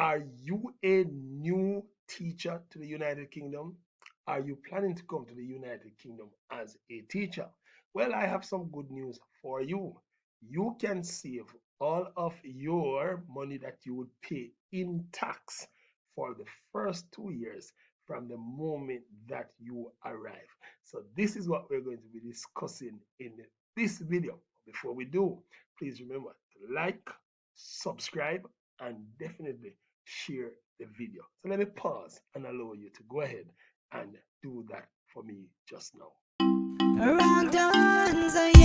Are you a new teacher to the United Kingdom? Are you planning to come to the United Kingdom as a teacher? Well, I have some good news for you. You can save all of your money that you would pay in tax for the first 2 years from the moment that you arrive. So this is what we're going to be discussing in this video. Before we do, please remember to like, subscribe, and definitely share the video. So let me pause and allow you to go ahead and do that for me just now.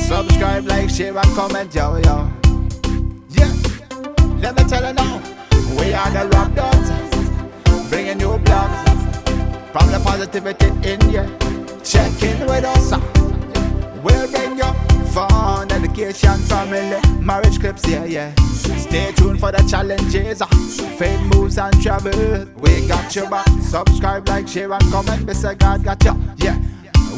Subscribe, like, share, and comment, yo, yo. Yeah, let me tell you now. We are the Rock Dogs, bringing you blogs from the positivity in you. Check in with us. We'll bring you fun, education, family, marriage clips, yeah, yeah. Stay tuned for the challenges, fame moves and travel. We got your back. Subscribe, like, share, and comment. Mr. God got you, yeah.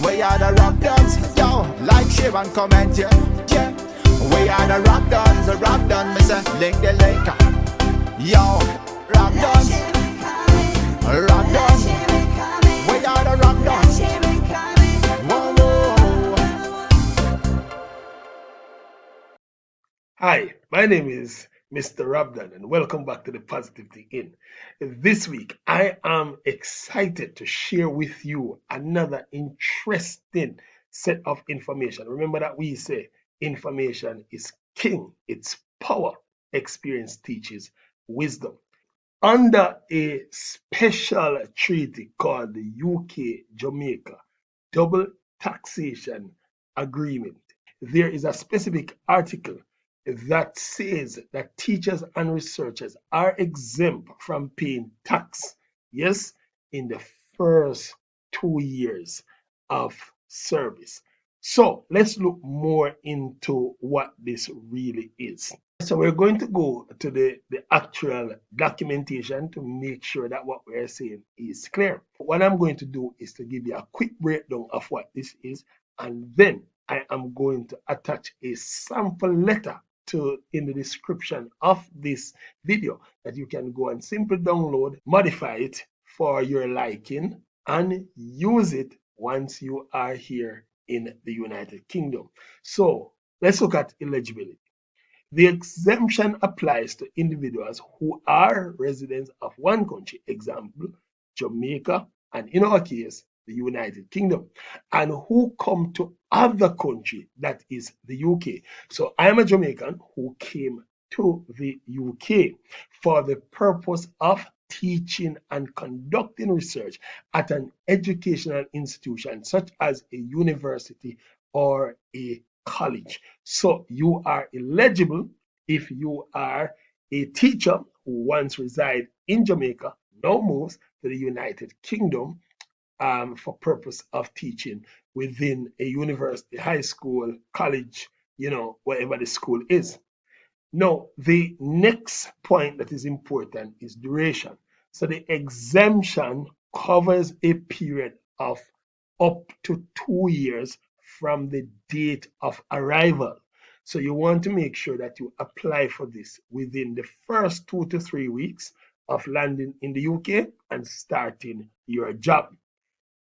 We are the Rock Dogs, yo. Like, share, and comment, yeah, yeah. We are the Rock Dogs, Mr. Link the link, yo. Rock Dogs, Rock Dogs. We are the Rock Dogs. Whoa, whoa. Hi, my name is Mr. Rabdan, and welcome back to the Positivity In. This week, I am excited to share with you another interesting set of information. Remember that we say information is king, it's power. Experience teaches wisdom. Under a special treaty called the UK-Jamaica Double Taxation Agreement, there is a specific article that says that teachers and researchers are exempt from paying tax, yes, in the first 2 years of service. So let's look more into what this really is. So we're going to go to the actual documentation to make sure that what we're saying is clear. What I'm going to do is to give you a quick breakdown of what this is, and then I am going to attach a sample letter in the description of this video that you can go and simply download, modify it for your liking, and use it once you are here in the United Kingdom. So let's look at eligibility. The exemption applies to individuals who are residents of one country, example, Jamaica, and in our case, the United Kingdom, and who come to other country, that is the UK. So I'm a Jamaican who came to the UK for the purpose of teaching and conducting research at an educational institution such as a university or a college. So you are eligible if you are a teacher who once resided in Jamaica, now moves to the United Kingdom for purpose of teaching within a university, high school, college, wherever the school is. Now, the next point that is important is duration. So the exemption covers a period of up to 2 years from the date of arrival. So you want to make sure that you apply for this within the first 2 to 3 weeks of landing in the UK and starting your job.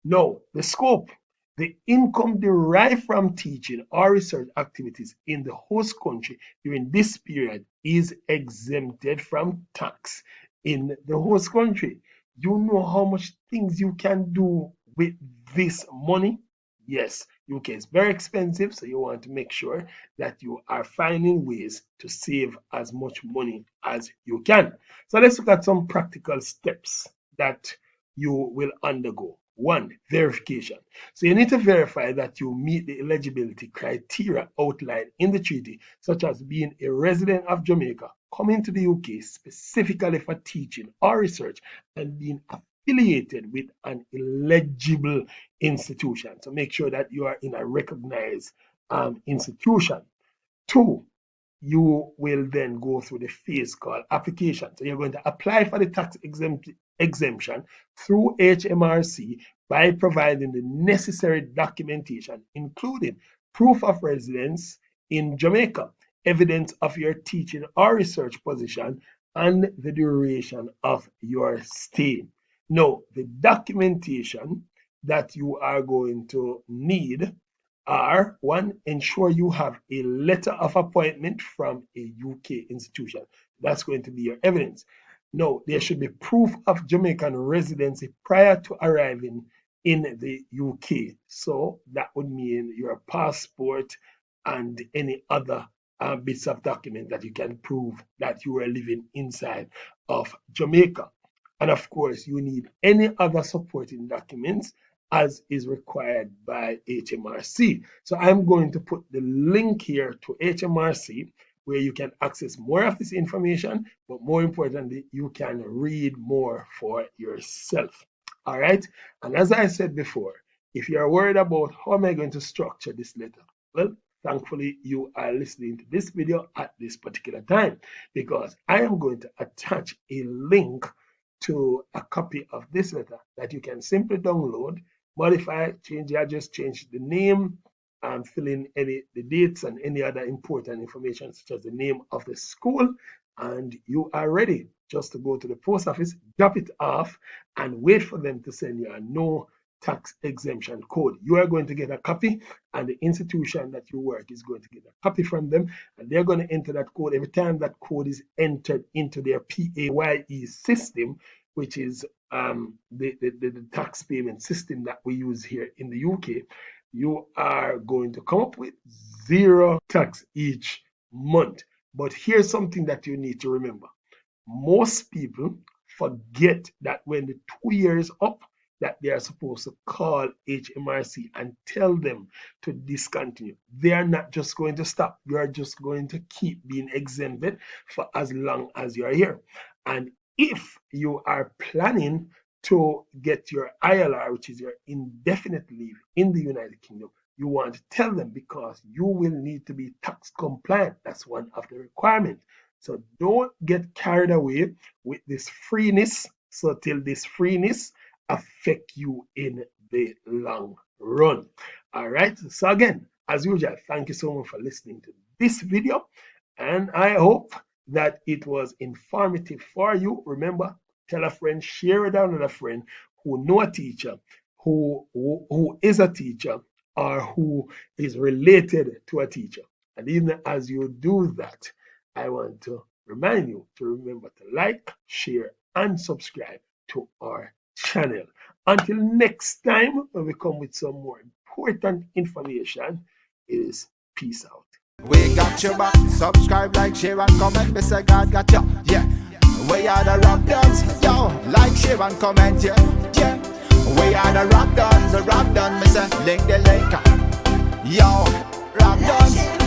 Now, the scope. The income derived from teaching or research activities in the host country during this period is exempted from tax in the host country. You know how much things you can do with this money? Yes, UK is very expensive, so you want to make sure that you are finding ways to save as much money as you can. So let's look at some practical steps that you will undergo. One, verification. So you need to verify that you meet the eligibility criteria outlined in the treaty, such as being a resident of Jamaica, coming to the UK specifically for teaching or research, and being affiliated with an eligible institution. So make sure that you are in a recognized institution. Two, you will then go through the phase called application. So you're going to apply for the tax exemption through HMRC by providing the necessary documentation, including proof of residence in Jamaica, evidence of your teaching or research position, and the duration of your stay. Now, the documentation that you are going to need are: one, ensure you have a letter of appointment from a UK institution. That's going to be your evidence. Now, there should be proof of Jamaican residency prior to arriving in the UK. So that would mean your passport and any other bits of document that you can prove that you are living inside of Jamaica. And of course, you need any other supporting documents as is required by HMRC. So I'm going to put the link here to HMRC where you can access more of this information, but more importantly, you can read more for yourself. All right. And as I said before, if you're worried about how am I going to structure this letter, well, thankfully you are listening to this video at this particular time, because I am going to attach a link to a copy of this letter that you can simply download, modify, change the address, change the name, and fill in the dates and any other important information such as the name of the school, and you are ready just to go to the post office, drop it off, and wait for them to send you a no tax exemption code. You are going to get a copy, and the institution that you work is going to get a copy from them, and they're going to enter that code. Every time that code is entered into their PAYE system, which is the tax payment system that we use here in the UK, you are going to come up with zero tax each month. But here's something that you need to remember. Most people forget that when the 2 years up, that they are supposed to call HMRC and tell them to discontinue. They are not just going to stop. You are just going to keep being exempted for as long as you are here. And if you are planning to get your ILR, which is your indefinite leave in the United Kingdom, you want to tell them, because you will need to be tax compliant. That's one of the requirements. So don't get carried away with this freeness. So till this freeness affect you in the long run. All right. So again, as usual, thank you so much for listening to this video, and I hope that it was informative for you. Remember, tell a friend, share it out with a friend who know a teacher, who is a teacher, or who is related to a teacher. And even as you do that, I want to remind you to remember to like, share, and subscribe to our channel. Until next time, when we come with some more important information, is peace out. We got your back. Subscribe, like, share, and comment. Me say God got you. Yeah. We are the rock dons. Yo, like, share, and comment. Yeah. Yeah. We are the rock dons. The rock dons. Me say link the link. Yo, rock dons.